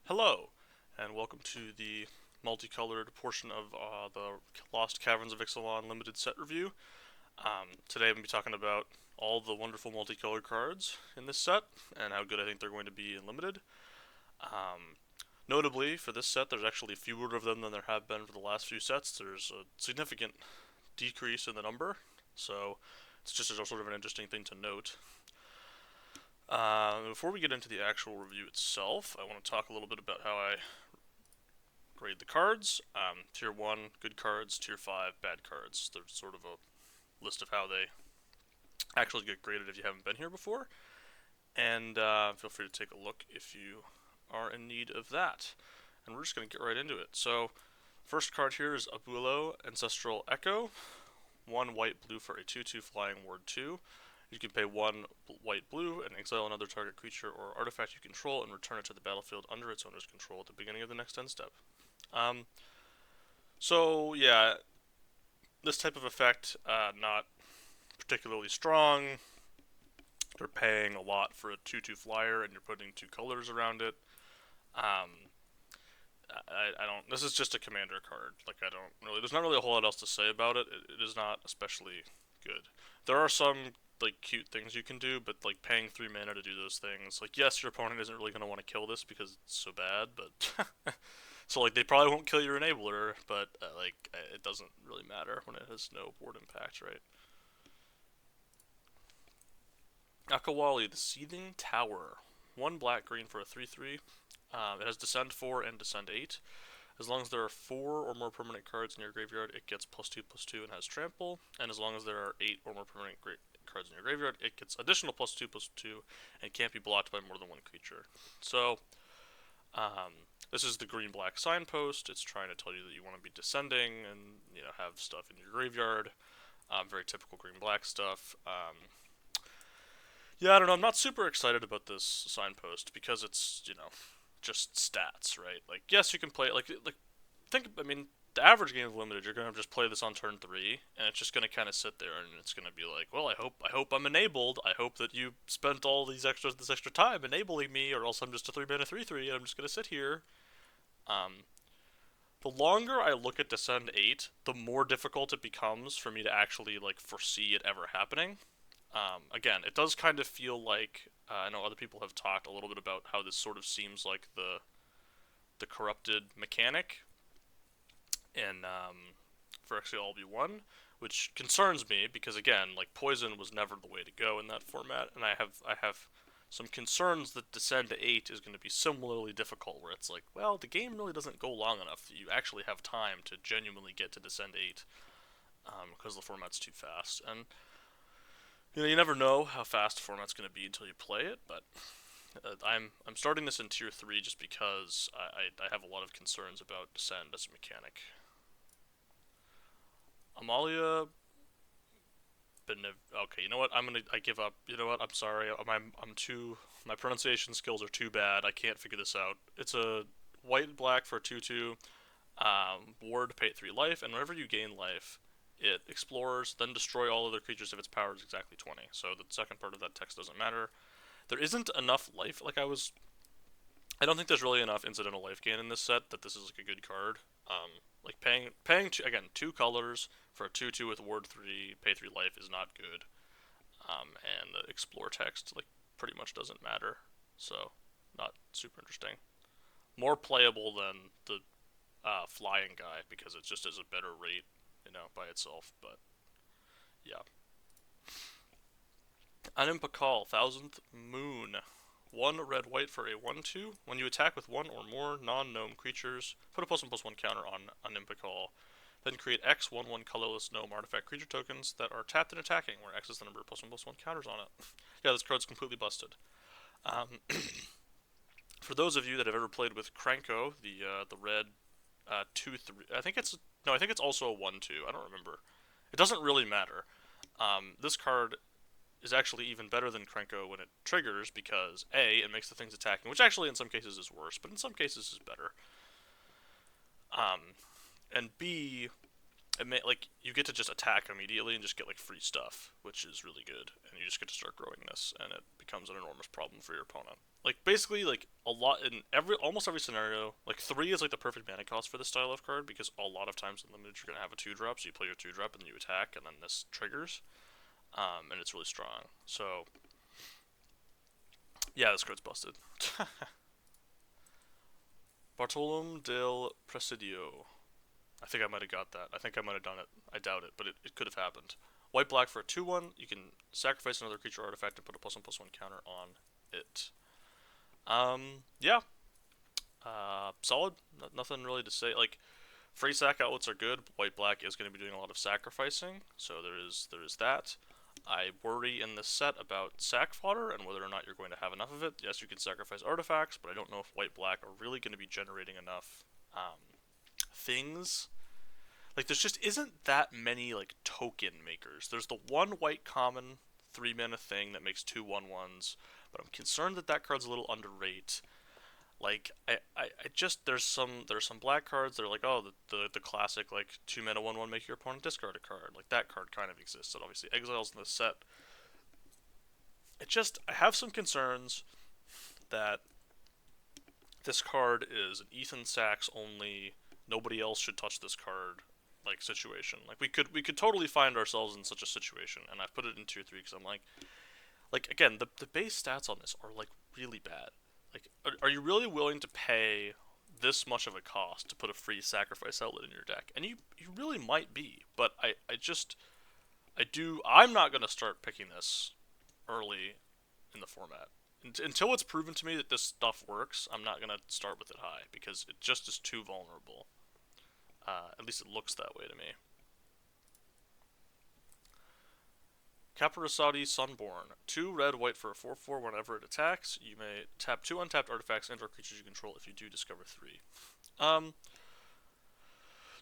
Hello, and welcome to the multicolored portion of the Lost Caverns of Ixalan limited set review. Today I'm going to be talking about all the wonderful multicolored cards in this set and how good I think they're going to be in limited. Um, Notably, for this set, there's actually fewer of them than there have been for the last few sets. There's a significant decrease in the number, so it's just a sort of an interesting thing to note. Before we get into the actual review itself, I want to talk a little bit about how I grade the cards. Tier 1, good cards. Tier 5, bad cards. There's sort of a list of how they actually get graded if you haven't been here before. And feel free to take a look if you are in need of that. And we're just going to get right into it. So, first card here is Abuelo Ancestral Echo. 1 white blue for a 2/2 flying ward 2. You can pay 1 white blue and exile another target creature or artifact you control and return it to the battlefield under its owner's control at the beginning of the next end step. Um, so yeah, this type of effect, not particularly strong. You're paying a lot for a 2/2 flyer, and you're putting 2 colors around it. Um, I don't. This is just a commander card. Like I don't really. There's not really a whole lot else to say about it. It is not especially good. There are some like cute things you can do, but like paying 3 mana to do those things. Like yes, your opponent isn't really gonna want to kill this because it's so bad, but so like they probably won't kill your enabler, but it doesn't really matter when it has no board impact, right? Akawali, the Seething Tower. 1 black green for a 3/3. It has Descend 4 and Descend 8. As long as there are 4 or more permanent cards in your graveyard, it gets +2/+2 and has Trample. And as long as there are 8 or more permanent cards in your graveyard, it gets additional +2/+2 and can't be blocked by more than 1 creature. So, this is the green-black signpost. It's trying to tell you that you want to be descending and have stuff in your graveyard. Very typical green-black stuff. Yeah, I don't know. I'm not super excited about this signpost because it's just stats, right? Like, yes, you can play it. Like think. I mean, the average game of limited, you're gonna just play this on turn 3, and it's just gonna kind of sit there, and it's gonna be like, well, I hope I'm enabled. I hope that you spent all this extra time enabling me, or else I'm just a 3 mana 3/3, and I'm just gonna sit here. Um, the longer I look at Descend 8, the more difficult it becomes for me to actually like foresee it ever happening. Again, it does kind of feel like I know other people have talked a little bit about how this sort of seems like the corrupted mechanic in for Axial LB1, which concerns me because again, like poison was never the way to go in that format, and I have some concerns that Descend to 8 is going to be similarly difficult, where it's like, well, the game really doesn't go long enough that you actually have time to genuinely get to Descend 8 because the format's too fast. And you never know how fast the format's going to be until you play it, but I'm starting this in tier 3 just because I have a lot of concerns about Descend as a mechanic. Amalia, okay, you know what? I give up. You know what? I'm sorry. I'm too. My pronunciation skills are too bad. I can't figure this out. It's a white and black for a 2/2. Ward, pay it 3 life, and whenever you gain life, it explores, then destroy all other creatures if its power is exactly 20. So the second part of that text doesn't matter. There isn't enough life. I don't think there's really enough incidental life gain in this set that this is like a good card. Like paying again 2 colors for a 2/2 with ward 3, pay 3 life is not good. And the explore text like pretty much doesn't matter. So not super interesting. More playable than the flying guy because it just is a better rate, by itself. But yeah. Animpakal, Thousandth Moon. 1 red white for a 1/2. When you attack with 1 or more non gnome creatures, put a +1/+1 counter on Animpakal. Then create X 1/1 colorless gnome artifact creature tokens that are tapped and attacking, where X is the number of +1/+1 counters on it. Yeah, this card's completely busted. Um, for those of you that have ever played with Kranko, the red 2/3, I think it's also a 1/2. I don't remember. It doesn't really matter. This card is actually even better than Krenko when it triggers because A, it makes the things attacking, which actually in some cases is worse, but in some cases is better. And B, it may like you get to just attack immediately and just get like free stuff, which is really good, and you just get to start growing this, and it becomes an enormous problem for your opponent. Like basically, like a lot in almost every scenario, like 3 is like the perfect mana cost for this style of card because a lot of times in limited you're gonna have a 2 drop, so you play your 2 drop and then you attack, and then this triggers, and it's really strong. So yeah, this card's busted. Bartolome del Presidio. I think I might have got that. I think I might have done it. I doubt it, but it could have happened. White black for a 2/1. You can sacrifice another creature or artifact and put a +1/+1 counter on it. Yeah. Solid. Nothing really to say. Like, free sack outlets are good. White black is going to be doing a lot of sacrificing, so there is that. I worry in this set about sack fodder and whether or not you're going to have enough of it. Yes, you can sacrifice artifacts, but I don't know if white black are really going to be generating enough things. Like, there's just isn't that many, like, token makers. There's the one white common 3 mana thing that makes 2/1/1s, but I'm concerned that that card's a little underrated. Like, I just, there's some black cards that are like, oh, the classic, like, 2 mana 1/1 make your opponent discard a card. Like, that card kind of exists. It obviously exiles in this set. I have some concerns that this card is an Ethan Sachs only, nobody else should touch this card like situation. Like we could totally find ourselves in such a situation, and I've put it in tier 3 because I'm like again, the base stats on this are like really bad. Like, are you really willing to pay this much of a cost to put a free sacrifice outlet in your deck? And you really might be, but I'm not gonna start picking this early in the format. Until it's proven to me that this stuff works, I'm not gonna start with it high because it just is too vulnerable. At least it looks that way to me. Caparosati Sunborn. 2 red, white for a 4/4. Whenever it attacks, you may tap 2 untapped artifacts and/or creatures you control. If you do, discover 3. So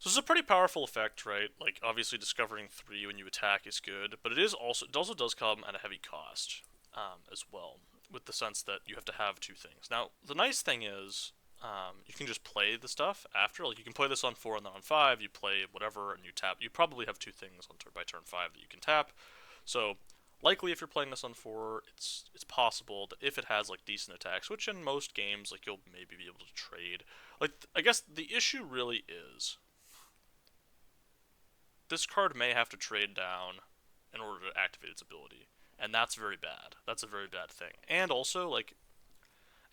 this is a pretty powerful effect, right? Like, obviously discovering 3 when you attack is good, but it also does come at a heavy cost, as well, with the sense that you have to have 2 things. Now, the nice thing is, you can just play the stuff after. Like, you can play this on 4 and then on 5, you play whatever, and you tap. You probably have 2 things by turn 5 that you can tap. So, likely if you're playing this on 4, it's possible that if it has, like, decent attacks, which in most games, like, you'll maybe be able to trade. Like, I guess the issue really is this card may have to trade down in order to activate its ability, and that's very bad. That's a very bad thing. And also, like,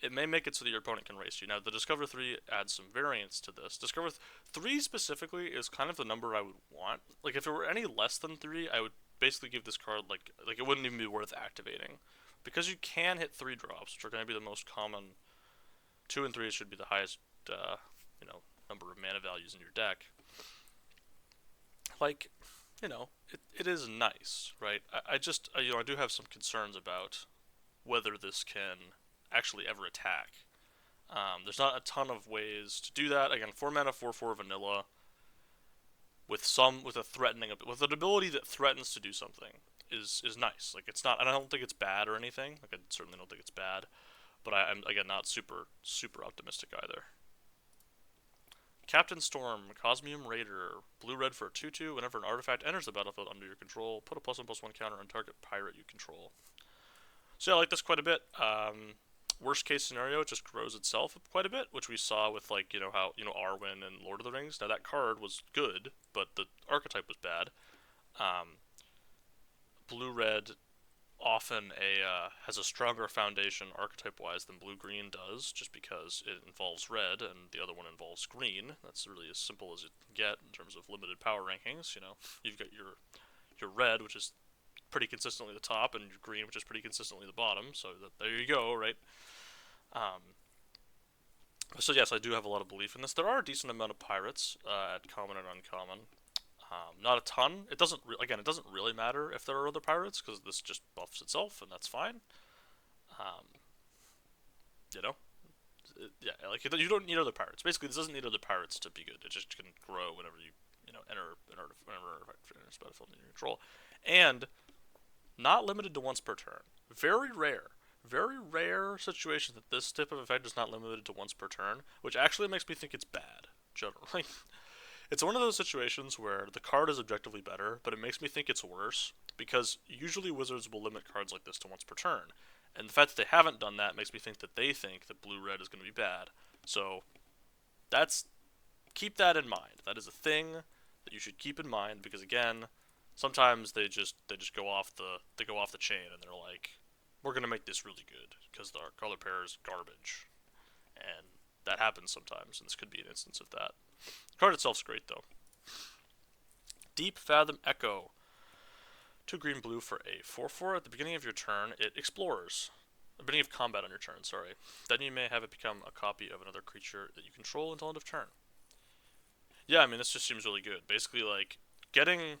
it may make it so that your opponent can race you. Now, the Discover 3 adds some variance to this. Discover 3 specifically is kind of the number I would want. Like, if it were any less than 3, I would basically give this card, like it wouldn't even be worth activating. Because you can hit 3 drops, which are going to be the most common. 2 and 3 should be the highest, number of mana values in your deck. Like, it is nice, right? I do have some concerns about whether this can actually ever attack. There's not a ton of ways to do that. Again, 4 mana 4/4 vanilla with with an ability that threatens to do something is nice. Like, it's not, and I don't think it's bad or anything. Like, I certainly don't think it's bad, but I'm again not super optimistic either. Captain Storm, Cosmium Raider, blue-red for a 2/2. Whenever an artifact enters the battlefield under your control, put a +1/+1 counter on target pirate you control. So yeah, I like this quite a bit. Worst case scenario, it just grows itself quite a bit, which we saw with, like, how, Arwen and Lord of the Rings. Now, that card was good, but the archetype was bad. Blue-red often has a stronger foundation archetype-wise than blue-green does, just because it involves red and the other one involves green. That's really as simple as it can get in terms of limited power rankings. You've got your red, which is pretty consistently the top, and your green, which is pretty consistently the bottom. So there you go, right? So yes, I do have a lot of belief in this. There are a decent amount of pirates at common and uncommon. Not a ton. It doesn't really matter if there are other pirates because this just buffs itself, and that's fine. Um, you know, like, you don't need other pirates. Basically, this doesn't need other pirates to be good. It just can grow whenever you enter an artifact enters battlefield in your control, and not limited to once per turn. Very rare situation that this type of effect is not limited to once per turn, which actually makes me think it's bad generally. It's one of those situations where the card is objectively better, but it makes me think it's worse because usually wizards will limit cards like this to once per turn, and the fact that they haven't done that makes me think that they think that blue red is going to be bad. So that's keep that in mind. That is a thing that you should keep in mind because again, sometimes they just go off the chain and they're like, we're gonna make this really good because our color pair is garbage, and that happens sometimes, and this could be an instance of that. The card itself's great though. Deep Fathom Echo. 2 green blue for a 4/4. At the beginning of your turn, it explores. At the beginning of combat on your turn, sorry. Then you may have it become a copy of another creature that you control until end of turn. Yeah, I mean, this just seems really good. Basically, like, getting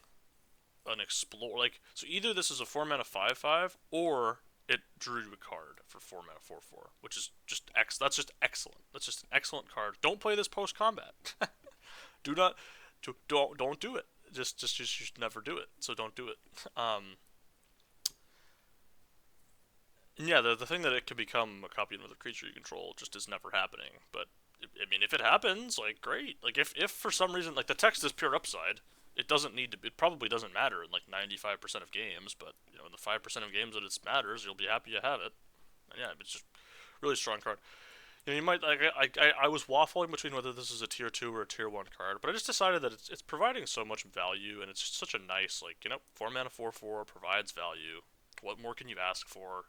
an explore, like, so either this is a 4 mana 5/5, or it drew you a card for 4 mana 4/4, which is just that's just excellent. That's just an excellent card. Don't play this post combat. do not, don't do it. Just you should never do it. So don't do it. Yeah, the thing that it could become a copy of another creature you control just is never happening. But I mean, if it happens, like great. Like if for some reason like the text is pure upside, it doesn't need to. It probably doesn't matter in like 95% of games. But you know, in the 5% of games that it matters, you'll be happy to have it. And yeah, it's just really strong card. You know, you might like I was waffling between whether this is a tier 2 or a tier 1 card, but I just decided that it's providing so much value and it's just such a nice like 4 mana 4/4 provides value. What more can you ask for?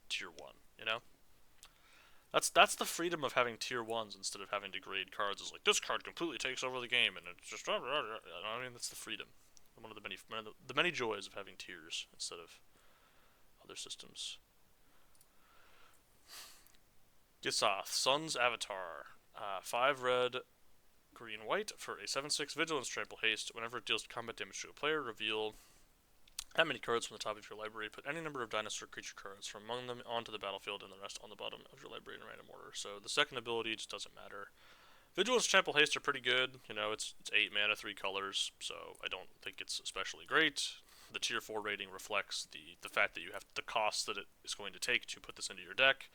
Tier 1, you know? That's the freedom of having tier 1s instead of having to grade cards as like this card completely takes over the game and it's just I mean that's the freedom. One of the many joys of having tiers instead of other systems. Gisath, Sun's Avatar. 5 red, green, white for a 7/6 Vigilance Trample Haste. Whenever it deals combat damage to a player, reveal that many cards from the top of your library. Put any number of dinosaur creature cards from among them onto the battlefield and the rest on the bottom of your library in random order. So the second ability just doesn't matter. Vigilance Trample Haste are pretty good. You know, it's 8 mana, 3 colors, so I don't think it's especially great. The tier 4 rating reflects the fact that you have the cost that it is going to take to put this into your deck.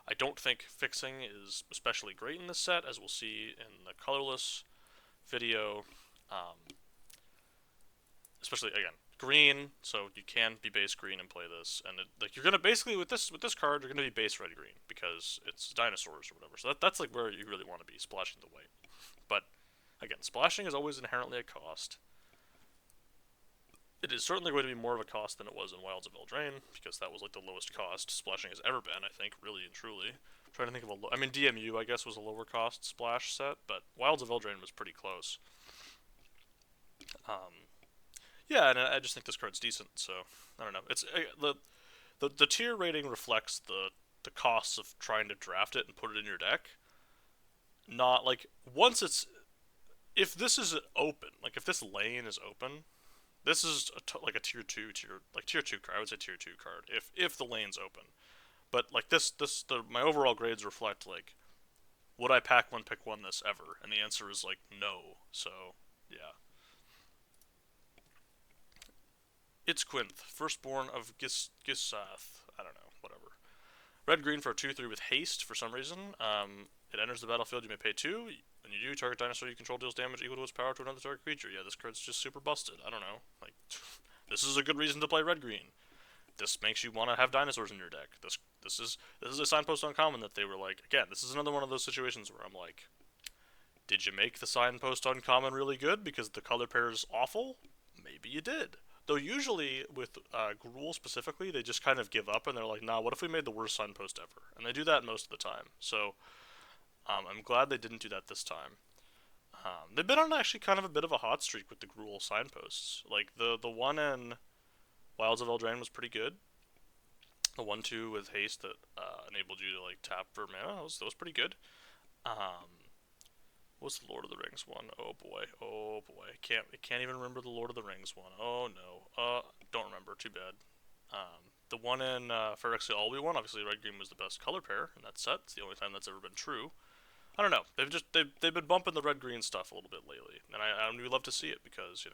I don't think fixing is especially great in this set, as we'll see in the colorless video. Especially again, green, so you can be base green and play this, and like you're gonna basically with this card, you're gonna be base red green because it's dinosaurs or whatever. So that's like where you really want to be, splashing the white. But again, splashing is always inherently a cost. It is certainly going to be more of a cost than it was in Wilds of Eldraine, because that was like the lowest cost splashing has ever been, I think, really and truly. I'm trying to think of I mean, DMU, I guess, was a lower cost splash set, but Wilds of Eldraine was pretty close. Yeah, and I just think this card's decent, so I don't know. It's the tier rating reflects the costs of trying to draft it and put it in your deck. Not like once it's if this is open, like if this lane is open, this is like a tier 2 card. I would say tier 2 card if the lane's open. But like my overall grades reflect like would I pack one pick one this ever? And the answer is like no. So, yeah. It's Quinth, firstborn of Gisath. I don't know, whatever. Red green for a 2/3 with haste for some reason. It enters the battlefield, you may pay 2. When you do, target dinosaur you control deals damage equal to its power to another target creature. Yeah, this card's just super busted. I don't know. Like, this is a good reason to play red green. This makes you want to have dinosaurs in your deck. This is a signpost uncommon that they were like, again, this is another one of those situations where I'm like, did you make the signpost uncommon really good because the color pair is awful? Maybe you did. Though usually with Gruul specifically, they just kind of give up and they're like, nah, what if we made the worst signpost ever? And they do that most of the time. So I'm glad they didn't do that this time. They've been on actually kind of a bit of a hot streak with the Gruul signposts. Like the one in Wilds of Eldraine was pretty good. The 1/2 with haste that enabled you to like tap for mana, that was pretty good. What's the Lord of the Rings one? Oh boy. I can't even remember the Lord of the Rings one. Oh no. Don't remember. Too bad. The one in Phyrexia Albi one, obviously red green was the best color pair in that set. It's the only time that's ever been true. I don't know. They've been bumping the red green stuff a little bit lately, and I would love to see it because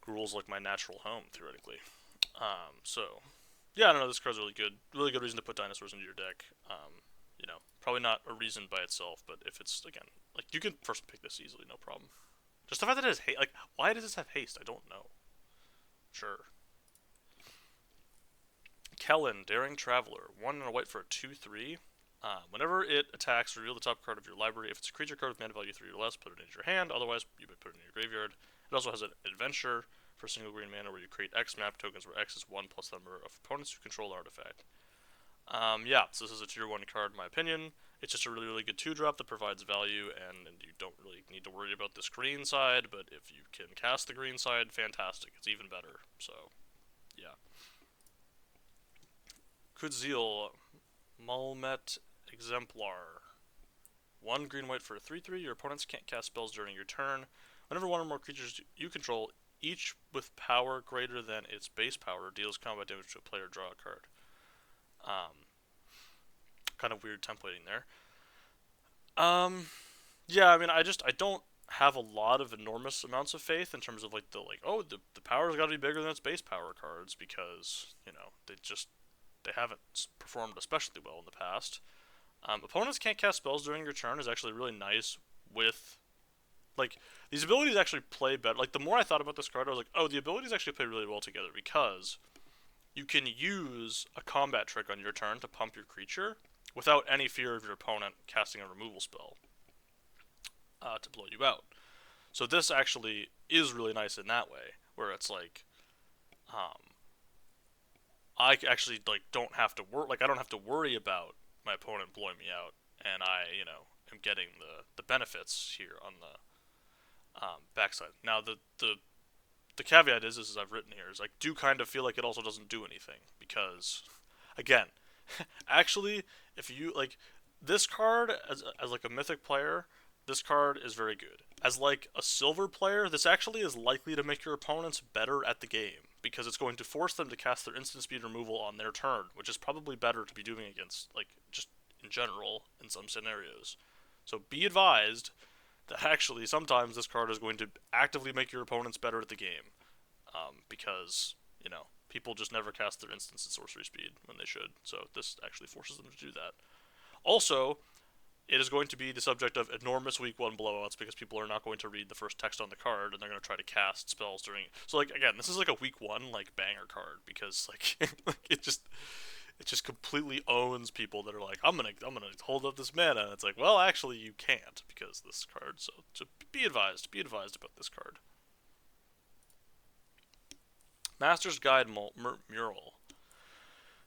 Gruul's like my natural home theoretically. So yeah, I don't know. This card's really good. Really good reason to put dinosaurs into your deck. Probably not a reason by itself, but if it's again Like, you can first pick this easily, no problem. Just the fact that it has haste. Like, why does this have haste? I don't know. Sure. Kellen, Daring Traveler. 1 and a white for a 2/3. Whenever it attacks, reveal the top card of your library. If it's a creature card with mana value 3 or less, put it into your hand. Otherwise, you may put it in your graveyard. It also has an adventure for a single green mana where you create X map tokens where X is 1 plus the number of opponents who control the artifact. Yeah, so this is a tier 1 card in my opinion. It's just a really, really good 2-drop that provides value, and you don't really need to worry about this green side, but if you can cast the green side, fantastic. It's even better, so, yeah. Kudzil, Malmet Exemplar. 1 green-white for a 3/3. Your opponents can't cast spells during your turn. Whenever one or more creatures you control, each with power greater than its base power, deals combat damage to a player, draw a card. Kind of weird templating there. Yeah, I mean, I don't have a lot of enormous amounts of faith in terms of like the power's got to be bigger than its base power cards because they haven't performed especially well in the past. Opponents can't cast spells during your turn is actually really nice with, like, these abilities actually play better. Like, the more I thought about this card, I was like, oh, the abilities actually play really well together because you can use a combat trick on your turn to pump your creature without any fear of your opponent casting a removal spell to blow you out. So this actually is really nice in that way, where it's like, I actually don't have to I don't have to worry about my opponent blowing me out, and I am getting the benefits here on the backside. Now the caveat is as I've written here is I do kind of feel like it also doesn't do anything because, again, actually, if you like this card as like a mythic player, this card is very good. As like a silver player, this actually is likely to make your opponents better at the game because it's going to force them to cast their instant speed removal on their turn, which is probably better to be doing against like just in general in some scenarios. So be advised that actually sometimes this card is going to actively make your opponents better at the game because people just never cast their instants at sorcery speed when they should. So this actually forces them to do that. Also, it is going to be the subject of enormous week 1 blowouts because people are not going to read the first text on the card and they're going to try to cast spells during it. So like again, this is like a week 1 like banger card because like it just completely owns people that are like I'm gonna hold up this mana. And it's like, well, actually you can't because this card. So be advised about this card. Master's Guide Mural.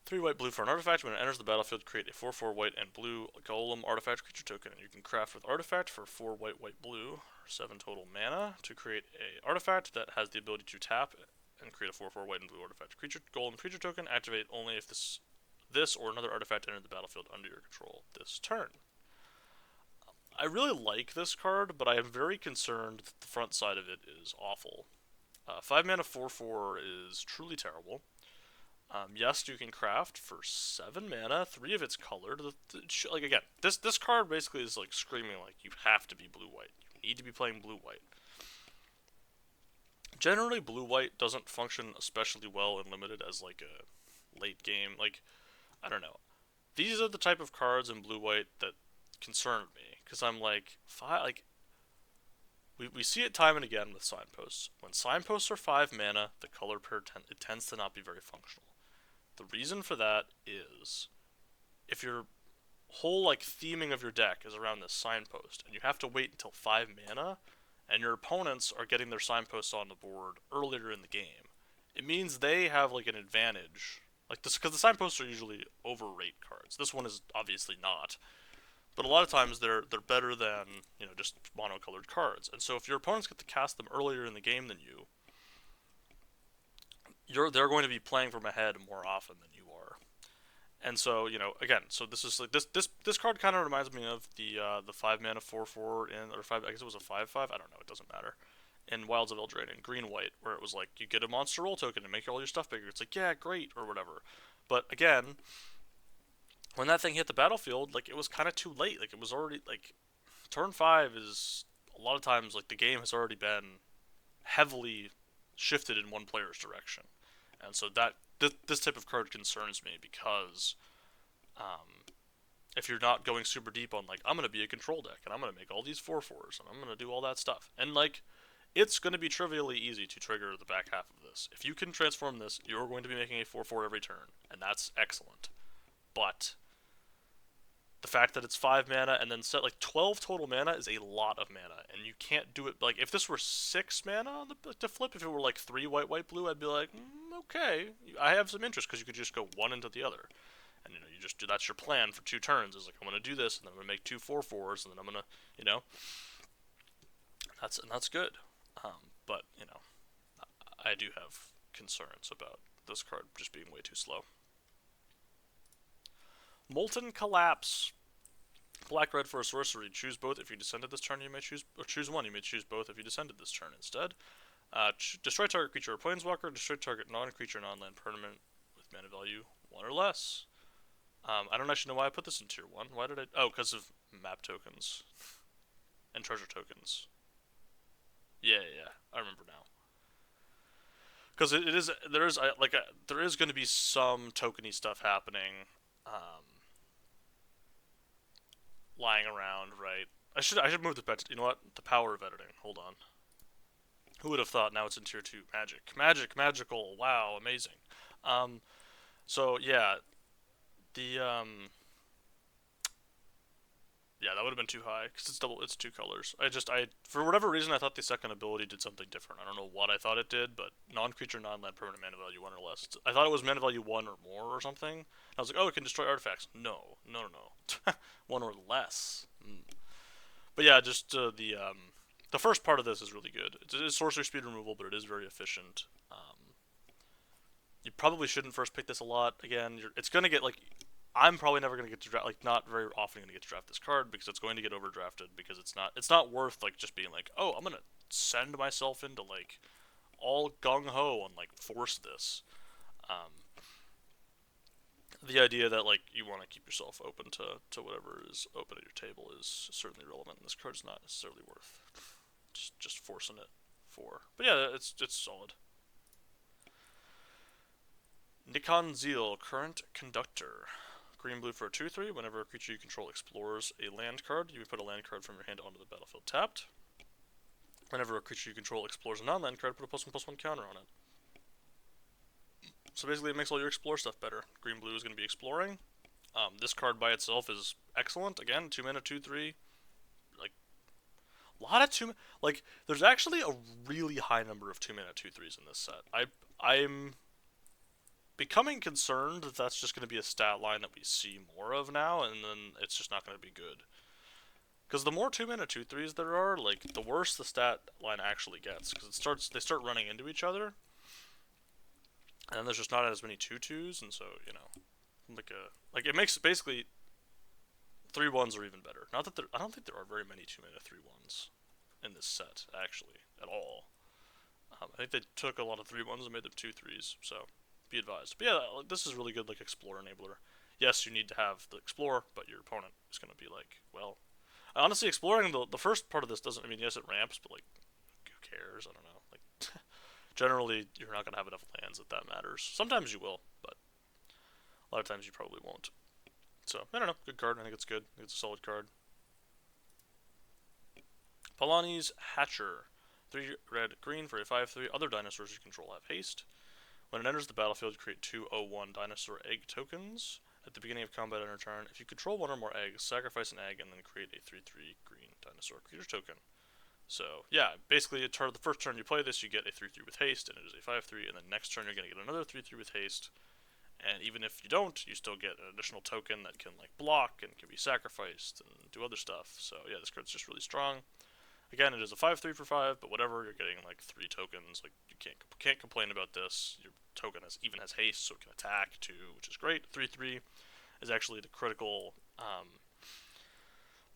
3 white blue for an artifact. When it enters the battlefield, create a 4/4 white and blue golem artifact creature token. And you can craft with artifact for 4 white, white, blue, 7 total mana to create a artifact that has the ability to tap and create a 4/4 white and blue artifact creature golem creature token. Activate only if this or another artifact entered the battlefield under your control this turn. I really like this card, but I am very concerned that the front side of it is awful. 5 mana 4/4 is truly terrible. Yes, you can craft for 7 mana. 3 of it's colored. Like again, this card basically is like screaming like you have to be blue-white. You need to be playing blue-white. Generally, blue-white doesn't function especially well in limited as like a late game. Like I don't know. These are the type of cards in blue-white that concern me because I'm like we see it time and again with signposts. When signposts are 5 mana, the color pair it tends to not be very functional. The reason for that is if your whole like theming of your deck is around this signpost and you have to wait until 5 mana and your opponents are getting their signposts on the board earlier in the game, it means they have like an advantage. Like this because the signposts are usually overrate cards. This one is obviously not. But a lot of times they're better than, just monocolored cards. And so if your opponents get to cast them earlier in the game than you, they're going to be playing from ahead more often than you are. And so, again, so this is like this card kind of reminds me of the 5 mana 4/4 or 5, I guess it was a 5/5, I don't know, it doesn't matter. In Wilds of Eldraine in green white, where it was like you get a monster roll token and make all your stuff bigger. It's like, yeah, great or whatever. But again, when that thing hit the battlefield, like it was kind of too late. Like it was already like turn 5 is a lot of times like the game has already been heavily shifted in one player's direction. And so that this type of card concerns me because if you're not going super deep on like I'm gonna be a control deck and I'm gonna make all these 4/4s and I'm gonna do all that stuff. And like it's gonna be trivially easy to trigger the back half of this. If you can transform this, you're going to be making a 4/4 every turn, and that's excellent. But the fact that it's 5 mana and then set like 12 total mana is a lot of mana, and you can't do it like if this were 6 mana on the to flip. If it were like 3 white white blue, I'd be like, okay, I have some interest because you could just go one into the other, and you just do that's your plan for 2 turns. Is like I'm gonna do this, and then I'm gonna make 2/4/4s, and then I'm gonna that's good. But I do have concerns about this card just being way too slow. Molten Collapse. Black red for a sorcery. Choose both if you descended this turn. You may choose, or choose one. You may choose both if you descended this turn instead. Destroy target creature or planeswalker. Destroy target non-creature non-land permanent with mana value 1 or less. I don't actually know why I put this in tier 1. Why did I? Oh, because of map tokens and treasure tokens. Yeah, I remember now. Because there is going to be some tokeny stuff happening, lying around, right? I should move this back to, you know what? The power of editing. Hold on. Who would have thought? Now it's in tier 2. Magical. Wow, amazing. So yeah, the yeah, that would have been too high because it's 2 colors. I for whatever reason I thought the second ability did something different. I don't know what I thought it did, but non-creature non-land permanent mana value 1 or less. I thought it was mana value 1 or more or something. I was like, oh, it can destroy artifacts. No. 1 or less. But yeah, just the first part of this is really good. It is sorcery speed removal, but it is very efficient. You probably shouldn't first pick this a lot. Again, it's gonna get like I'm probably never gonna get to draft, like not very often gonna get to draft this card because it's going to get overdrafted because it's not worth like just being like, oh, I'm gonna send myself into like all gung ho and like force this. The idea that like you want to keep yourself open to whatever is open at your table is certainly relevant. And this card's not necessarily worth just forcing it for. But yeah, it's solid. Nikon Zeal, Current Conductor. Green blue for a 2/3. Whenever a creature you control explores a land card, you may put a land card from your hand onto the battlefield tapped. Whenever a creature you control explores a non-land card, put a +1/+1 counter on it. So basically, it makes all your explore stuff better. Green blue is going to be exploring. This card by itself is excellent. Again, 2 mana, 2/3. Like a lot of 2. Like there's actually a really high number of 2 mana, 2/3s in this set. I'm becoming concerned that that's just going to be a stat line that we see more of now, and then it's just not going to be good. Because the more 2 mana 2/3s there are, like the worse the stat line actually gets. Because they start running into each other, and then there's just not as many 2/2s, and so like it makes basically 3/1s are even better. Not that I don't think there are very many 2 mana 3/1s in this set actually at all. I think they took a lot of 3/1s and made them 2/3s. So be advised. But yeah, this is really good like explore enabler. Yes, you need to have the explore, but your opponent is going to be like, well, honestly, exploring the first part of this doesn't. I mean, yes, it ramps, but like, who cares? I don't know. Like, generally, you're not going to have enough lands that matters. Sometimes you will, but a lot of times you probably won't. So I don't know. Good card. I think it's good. I think it's a solid card. Palani's Hatcher. 3 red green for a 5/3. Other dinosaurs you control have haste. When it enters the battlefield, create 2/01 dinosaur egg tokens. At the beginning of combat on your turn, if you control 1 or more eggs, sacrifice an egg and then create a 3/3 green dinosaur creature token. So yeah, basically, the first turn you play this, you get a 3/3 with haste, and it is a 5/3, and then next turn you're going to get another 3/3 with haste, and even if you don't, you still get an additional token that can like block and can be sacrificed and do other stuff. So yeah, this card's just really strong. Again, it is a 5/3 for 5, but whatever, you're getting like 3 tokens. Like you can't complain about this. Your token even has haste, so it can attack too, which is great. 3/3 is actually the critical.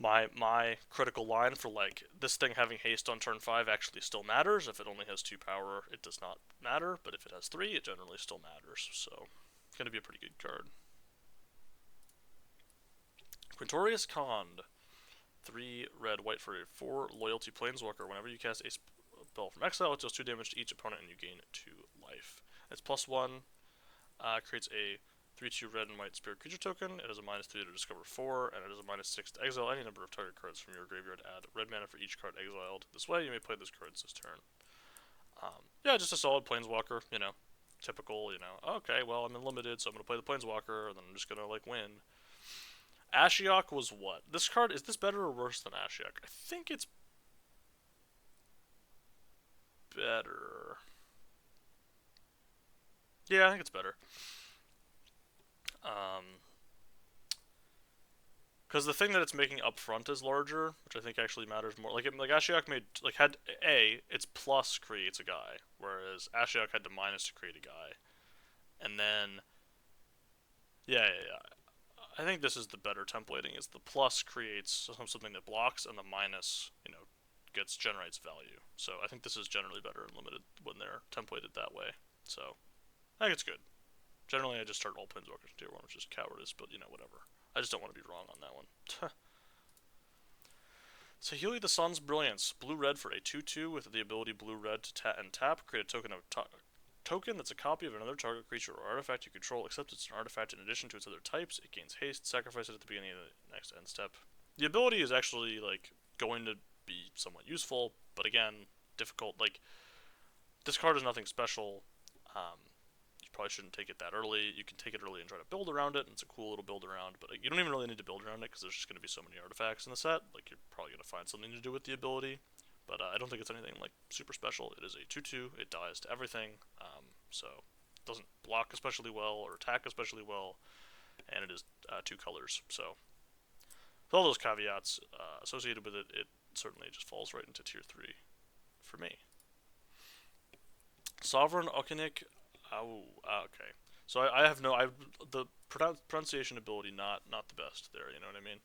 My critical line for like this thing having haste on turn 5 actually still matters. If it only has 2 power, it does not matter. But if it has 3, it generally still matters. So it's gonna be a pretty good card. Quintorius Kond. 3 red, white for a 4 loyalty planeswalker. Whenever you cast a spell from exile, it deals 2 damage to each opponent and you gain 2 life. It's +1, creates a 3/2 red and white spirit creature token. It has a -3 to discover 4, and it has a -6 to exile any number of target cards from your graveyard. Add red mana for each card exiled. This way, you may play this card this turn. Yeah, just a solid Planeswalker, you know. Typical, you know. Okay, well, I'm unlimited, so I'm going to play the Planeswalker, and then I'm just going to, like, win. Ashiok was what? This card, is this better or worse than Ashiok? I think it's better. Yeah, I think it's better. Because the thing that it's making up front is larger, which I think actually matters more. Like Ashiok made had its plus creates a guy, whereas Ashiok had to minus to create a guy, and then yeah. I think this is the better templating. Is the plus creates something that blocks, and the minus generates value. So I think this is generally better in limited when they're templated that way. So I think it's good. Generally, I just start all Planeswalkers in tier 1, which is cowardice, but whatever. I just don't want to be wrong on that one. So Healy the Sun's Brilliance. Blue-red for a 2/2 with the ability blue-red to tap. Create a token that's a copy of another target creature or artifact you control, except it's an artifact in addition to its other types. It gains haste. Sacrifice it at the beginning of the next end step. The ability is actually, going to be somewhat useful, but again, difficult. This card is nothing special. You probably shouldn't take it that early. You can take it early and try to build around it, and it's a cool little build around, but you don't even really need to build around it because there's just going to be so many artifacts in the set. You're probably going to find something to do with the ability, but I don't think it's anything super special. It is a 2/2. It dies to everything, so it doesn't block especially well or attack especially well, and it is 2 colors. So with all those caveats associated with it, it certainly just falls right into tier 3 for me. Sovereign Okinik. Okay. So I have the pronunciation ability not the best there. You know what I mean?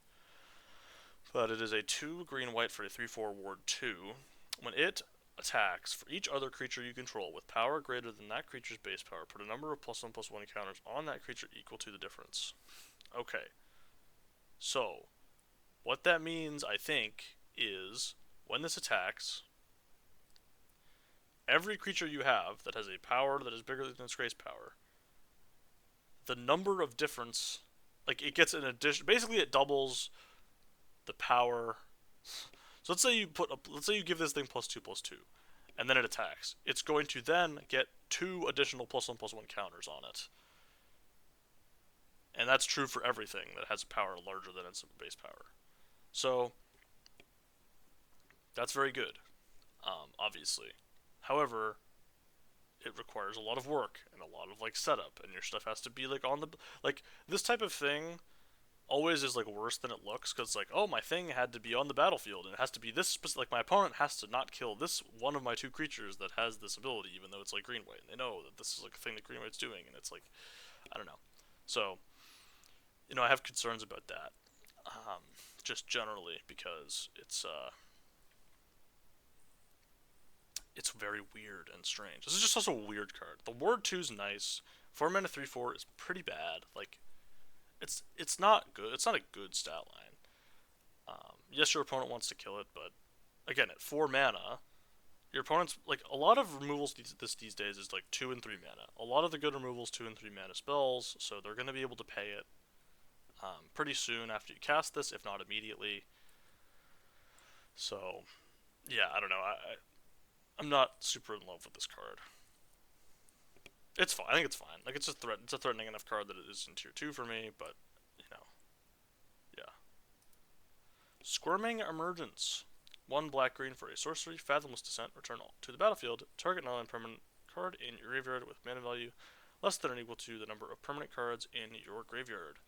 But it is a 2 green-white for a 3/4 ward 2. When it attacks, for each other creature you control with power greater than that creature's base power, put a number of +1/+1 counters on that creature equal to the difference. Okay. So what that means, I think, is when this attacks, every creature you have that has a power that is bigger than its grace power, the number of difference, it gets an addition. Basically, it doubles the power. So let's say you give this thing +2/+2, and then it attacks. It's going to then get 2 additional +1/+1 counters on it, and that's true for everything that has a power larger than its base power. So that's very good, obviously. However, it requires a lot of work and a lot of setup, and your stuff has to be on the this type of thing always is worse than it looks, because oh, my thing had to be on the battlefield and it has to be this specific, my opponent has to not kill this one of my 2 creatures that has this ability, even though it's green white, and they know that this is a thing that green white's doing, and it's I don't know. So I have concerns about that, just generally, because it's very weird and strange. This is just also a weird card. The Ward 2 is nice. 4 mana 3/4 is pretty bad. It's not good. It's not a good stat line. Yes, your opponent wants to kill it, but again, at 4 mana, your opponent's a lot of removals these days is 2 and 3 mana. A lot of the good removals 2 and 3 mana spells, so they're going to be able to pay it pretty soon after you cast this, if not immediately. So yeah, I don't know. I'm not super in love with this card. It's fine. I think it's fine. It's a threat. It's a threatening enough card that it is in tier 2 for me, but yeah. Squirming Emergence. 1 black-green for a sorcery. Fathomless Descent. Return all to the battlefield. Target non-permanent card in your graveyard with mana value less than or equal to the number of permanent cards in your graveyard.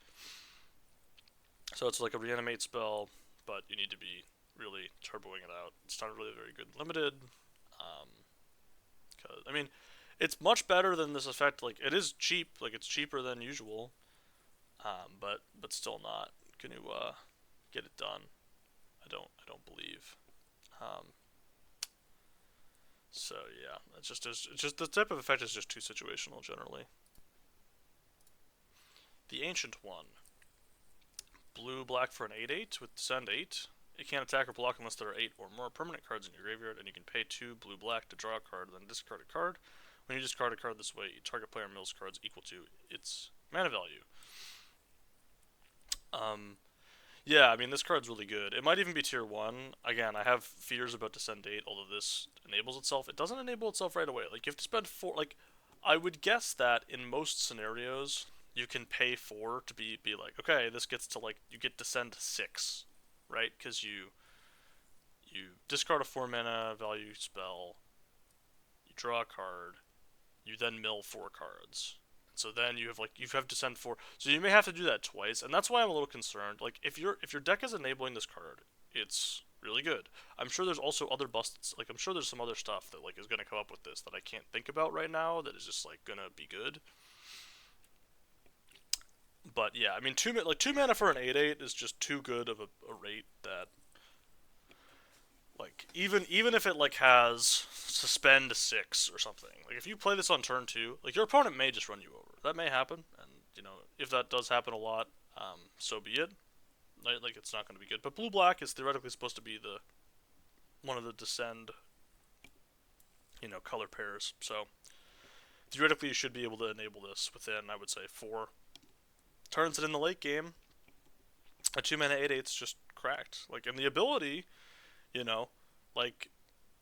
So it's a reanimate spell, but you need to be really turboing it out. It's not really very good limited. It's much better than this effect. It is cheap. It's cheaper than usual. But still not gonna get it done. I don't believe. So yeah, it's just the type of effect is just too situational generally. The Ancient One. Blue-black for an 8/8 with Descend 8. It can't attack or block unless there are 8 or more permanent cards in your graveyard, and you can pay 2 blue-black to draw a card, then discard a card. When you discard a card this way, target player mills cards equal to its mana value. Yeah, I mean, this card's really good. It might even be tier 1. Again, I have fears about Descend 8, although this enables itself. It doesn't enable itself right away. Like, you have to spend 4... Like, I would guess that in most scenarios, you can pay 4 to be like, okay, this gets to, like, you get Descend 6, right? Because you discard a 4 mana value spell, you draw a card, you then mill 4 cards. So then you have Descend 4. So you may have to do that twice, and that's why I'm a little concerned. Like if your deck is enabling this card, it's really good. I'm sure there's also other busts. Like I'm sure there's some other stuff that like is gonna come up with this that I can't think about right now that is just like gonna be good. But yeah, I mean two mana for an 8/8 is just too good of a rate that like even if it like has suspend 6 or something. Like if you play this on turn 2, like your opponent may just run you over. That may happen, and you know if that does happen a lot, so be it. Like it's not going to be good. But blue black is theoretically supposed to be the one of the descend, color pairs. So theoretically you should be able to enable this within, I would say, 4 turns. And in the late game, a 2 mana 8/8's just cracked. Like and the ability, you know, like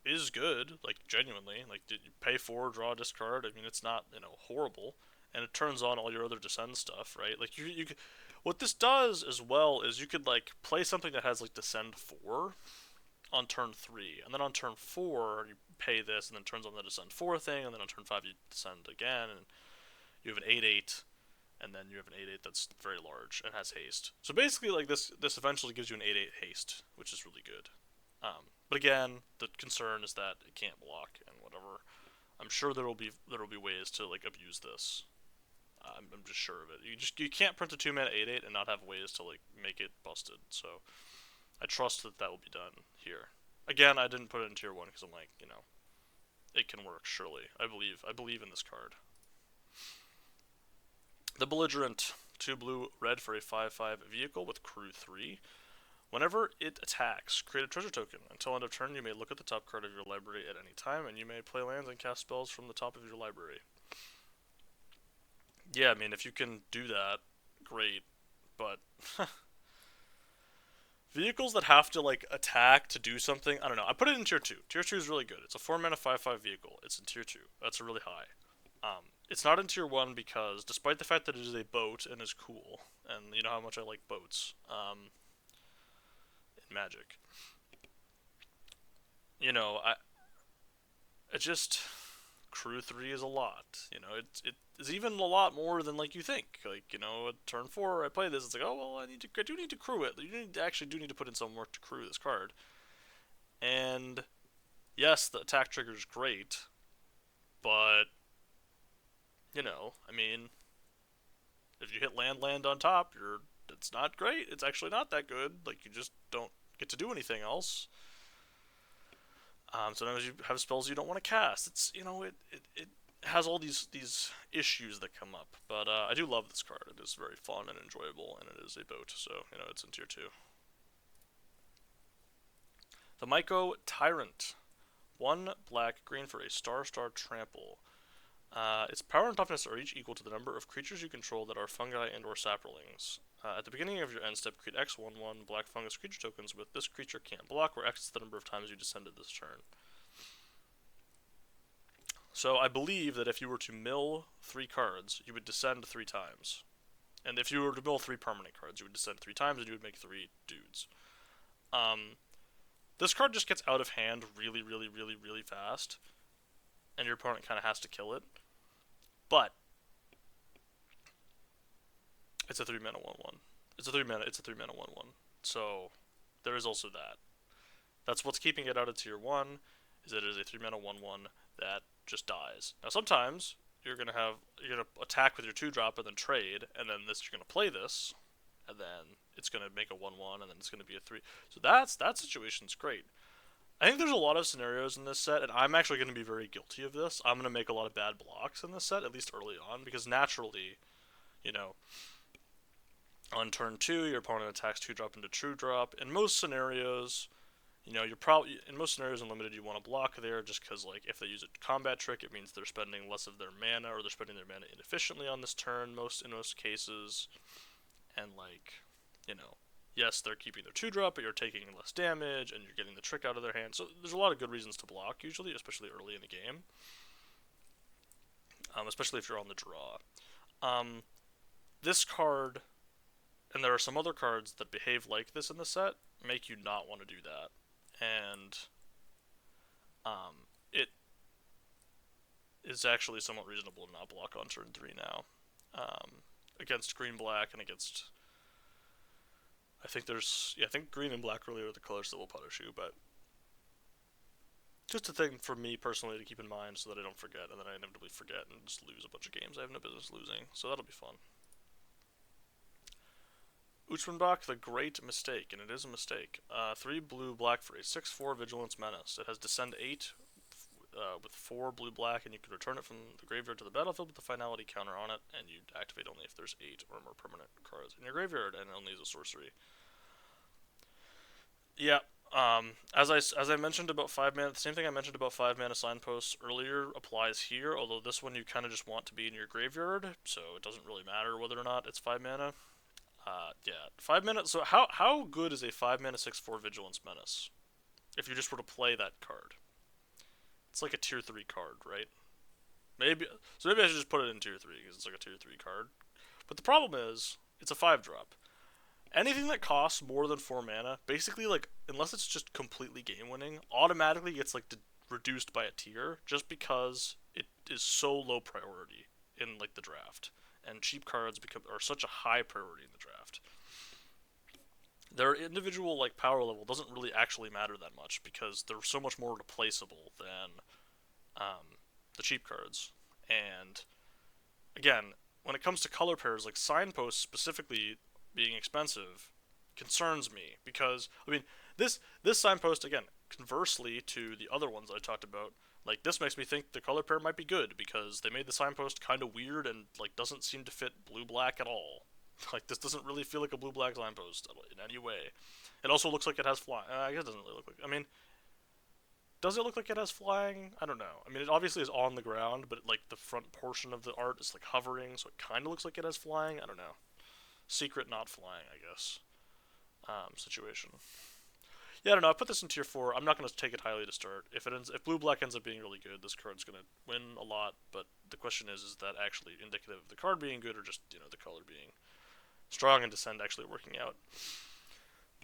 is good, like genuinely. Like did you pay 4, draw a discard? I mean, it's not horrible, and it turns on all your other descend stuff, right? Like you could, what this does as well is you could like play something that has like descend 4 on turn 3, and then on turn 4 you pay this, and then turns on the descend 4 thing, and then on turn 5 you descend again, and you have an 8/8. And then you have an 8/8 that's very large and has haste. So basically, like this eventually gives you an 8/8 haste, which is really good. But again, the concern is that it can't block and whatever. I'm sure there will be ways to like abuse this. I'm just sure of it. You can't print a 2 mana 8/8 and not have ways to like make it busted. So I trust that will be done here. Again, I didn't put it in tier 1 because I'm like it can work surely. I believe in this card. The Belligerent, 2 blue, red for a 5/5 vehicle with crew 3. Whenever it attacks, create a treasure token. Until end of turn, you may look at the top card of your library at any time, and you may play lands and cast spells from the top of your library. Yeah, I mean, if you can do that, great. But vehicles that have to like attack to do something, I don't know. I put it in tier 2. Tier 2 is really good. It's a 4 mana 5/5 vehicle. It's in tier 2. That's really high. It's not in tier 1 because, despite the fact that it is a boat and is cool, and you know how much I like boats, in Magic, it just, crew 3 is a lot. It is even a lot more than like you think. Like, at turn 4 I play this, it's like, oh well, I do need to crew it. You actually do need to put in some work to crew this card. And yes, the attack trigger is great, but I mean, if you hit land on top, it's not great. It's actually not that good. Like you just don't get to do anything else. Sometimes you have spells you don't want to cast. It's it has all these issues that come up. But I do love this card. It is very fun and enjoyable, and it is a boat, so it's in tier 2. The Myco Tyrant, 1 black green for a star trample. Its power and toughness are each equal to the number of creatures you control that are fungi and/or saplings. At the beginning of your end step, create X 1/1 black fungus creature tokens with this creature can't block, where X is the number of times you descended this turn. So I believe that if you were to mill 3 cards, you would descend 3 times. And if you were to mill 3 permanent cards, you would descend 3 times and you would make 3 dudes. This card just gets out of hand really, really, really, really fast, and your opponent kind of has to kill it. But it's a 3 mana 1/1. It's a 3 mana 1/1. So there is also that. That's what's keeping it out of tier 1, is that it is a 3 mana 1/1 that just dies. Now sometimes you're gonna attack with your 2-drop and then trade, and then you're gonna play this, and then it's gonna make a 1/1, and then it's gonna be a 3. So that situation's great. I think there's a lot of scenarios in this set, and I'm actually going to be very guilty of this. I'm going to make a lot of bad blocks in this set, at least early on, because naturally, on turn 2, your opponent attacks 2-drop into true drop. In most scenarios, You know, you're probably in most scenarios in limited you want to block there just because like if they use a combat trick, it means they're spending less of their mana or they're spending their mana inefficiently on this turn in most cases, and like, you know, yes they're keeping their 2-drop, but you're taking less damage and you're getting the trick out of their hand. So there's a lot of good reasons to block usually, especially early in the game, especially if you're on the draw. Um, this card, and there are some other cards that behave like this in the set, make you not want to do that. And it is actually somewhat reasonable to not block on turn 3 now. Against green black and against, I think green and black really are the colors that will punish you, but just a thing for me personally to keep in mind so that I don't forget, and then I inevitably forget and just lose a bunch of games I have no business losing. So that'll be fun. Uchmenbach, the Great Mistake, and it is a mistake. 3 blue black for a 6/4 Vigilance Menace. It has Descend 8 with 4 blue black, and you can return it from the graveyard to the battlefield with the finality counter on it, and you activate only if there's 8 or more permanent cards in your graveyard, and only as a sorcery. Yeah, as I mentioned about 5 mana, the same thing I mentioned about 5 mana signposts earlier applies here. Although this one you kind of just want to be in your graveyard, so it doesn't really matter whether or not it's 5 mana. Yeah, 5 mana. So how good is a 5 mana 6/4 Vigilance Menace? If you just were to play that card, it's like a tier 3 card, right? Maybe maybe I should just put it in tier 3 because it's like a tier 3 card. But the problem is it's a 5-drop. Anything that costs more than 4 mana, basically, like, unless it's just completely game winning, automatically gets like reduced by a tier just because it is so low priority in like the draft, and cheap cards are such a high priority in the draft. Their individual like power level doesn't really actually matter that much because they're so much more replaceable than the cheap cards. And again, when it comes to color pairs, like signposts specifically being expensive concerns me because I mean this signpost, again, conversely to the other ones I talked about, like this makes me think the color pair might be good because they made the signpost kind of weird and like doesn't seem to fit blue black at all. Like this doesn't really feel like a blue black signpost in any way. It also looks like it has flying. I guess it doesn't really look like. I mean, does it look like it has flying? I don't know. I mean, it obviously is on the ground, but like the front portion of the art is like hovering, so it kind of looks like it has flying. I don't know. Secret not flying, I guess. Situation. Yeah, I don't know. I put this in tier 4. I'm not going to take it highly to start. If blue black ends up being really good, this card's going to win a lot. But the question is that actually indicative of the card being good or just the color being strong and Descend actually working out?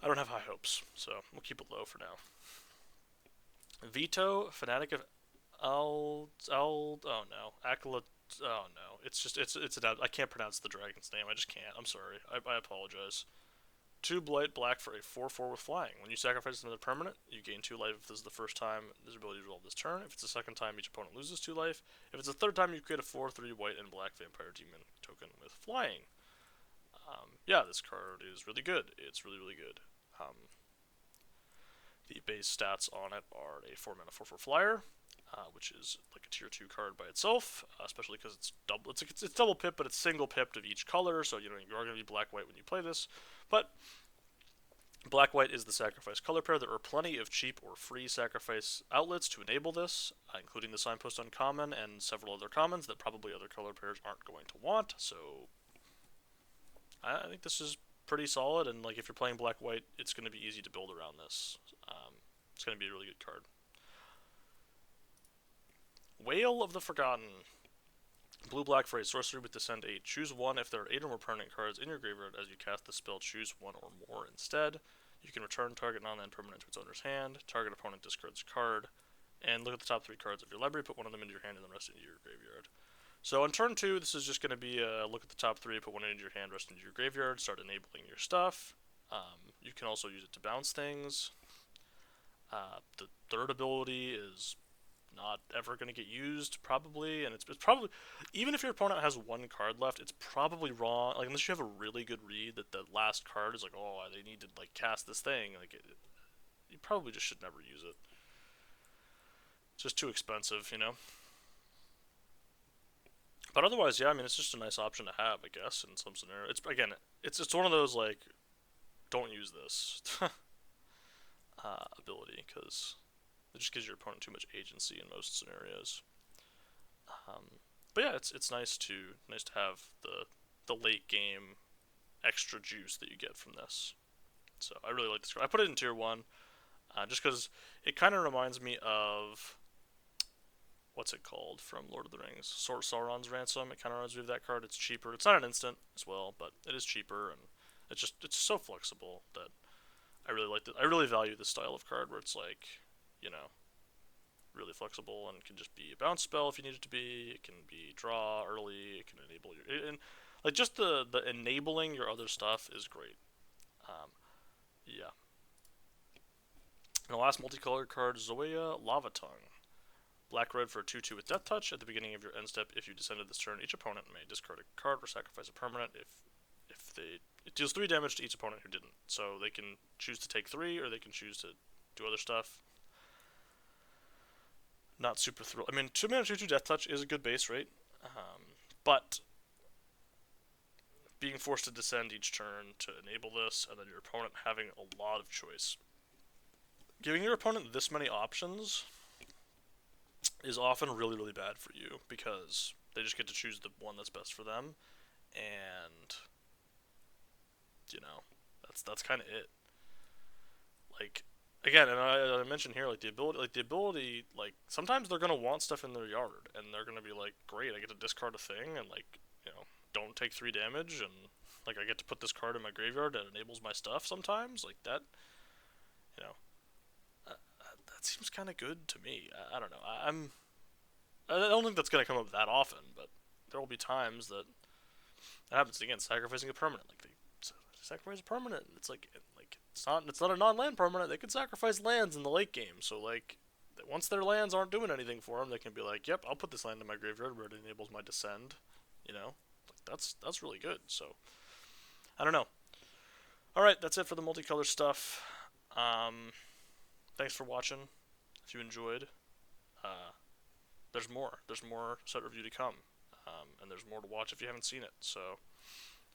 I don't have high hopes, so we'll keep it low for now. Veto, Fanatic of oh no, Acolyte. Oh no, I can't pronounce the dragon's name. I just can't. I'm sorry. I apologize. 2 blight black for a 4/4 with flying. When you sacrifice another permanent, you gain 2 life if this is the first time this ability to resolve this turn. If it's the second time, each opponent loses 2 life. If it's the third time, you create a 4/3 white and black vampire demon token with flying. Yeah, this card is really good. It's really, really good. The base stats on it are a 4 mana 4/4 flyer, which is like a tier 2 card by itself, especially because it's double. It's double pip, but it's single pipped of each color, so you are going to be black white when you play this. But black white is the sacrifice color pair. There are plenty of cheap or free sacrifice outlets to enable this, including the signpost uncommon and several other commons that probably other color pairs aren't going to want. So I think this is pretty solid, and like if you're playing black white, it's going to be easy to build around this. It's going to be a really good card. Whale of the Forgotten. Blue black for a sorcery with Descend 8. Choose 1 if there are 8 or more permanent cards in your graveyard. As you cast the spell, choose 1 or more instead. You can return target non-land permanent to its owner's hand. Target opponent discards a card. And look at the top 3 cards of your library, put one of them into your hand and the rest into your graveyard. So on turn 2, this is just going to be look at the top 3, put one into your hand, rest into your graveyard, start enabling your stuff. You can also use it to bounce things. The third ability is not ever going to get used, probably, and it's probably, even if your opponent has 1 card left, it's probably wrong, like, unless you have a really good read that the last card is like, oh, they need to, like, cast this thing, like, you probably just should never use it. It's just too expensive, But otherwise, yeah, I mean, it's just a nice option to have, I guess, in some scenario. It's one of those, like, don't use this. ability, because it just gives your opponent too much agency in most scenarios. But yeah, it's nice to have the late game extra juice that you get from this. So I really like this card. I put it in tier one, just because it kind of reminds me of what's it called from Lord of the Rings, Sauron's Ransom. It kind of reminds me of that card. It's cheaper. It's not an instant as well, but it is cheaper, and it's so flexible that I really like it. I really value this style of card where it's like, you know, really flexible and can just be a bounce spell if you need it to be. It can be draw early. It can enable your and like just the enabling your other stuff is great. Um, yeah. And the last multicolor card, Zoya Lava Tongue. Black red for a 2/2 with Death Touch. At the beginning of your end step, if you descended this turn, each opponent may discard a card or sacrifice a permanent. If they it deals 3 damage to each opponent who didn't. So they can choose to take 3, or they can choose to do other stuff. Not super thrilled. I mean, 2 mana 2/2 Death Touch is a good base rate, but being forced to descend each turn to enable this, and then your opponent having a lot of choice, giving your opponent this many options is often really, really bad for you, because they just get to choose the one that's best for them, and that's kind of it. Like, again, and I mentioned here, like the ability, like sometimes they're gonna want stuff in their yard, and they're gonna be like, great, I get to discard a thing, and like, don't take 3 damage, and like I get to put this card in my graveyard that enables my stuff. Sometimes, like that, you know, that seems kind of good to me. I don't know. I don't think that's gonna come up that often, but there will be times that happens. Again, sacrificing a permanent, like they sacrifice a permanent. It's like it's not a non-land permanent. They can sacrifice lands in the late game. So like once their lands aren't doing anything for them, they can be like, yep, I'll put this land in my graveyard where it enables my descend. Like that's really good. So I don't know. All right, that's it for the multicolor stuff. Thanks for watching. If you enjoyed, uh, there's more. There's more set review to come, and there's more to watch if you haven't seen it. So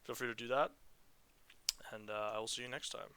feel free to do that, and I will see you next time.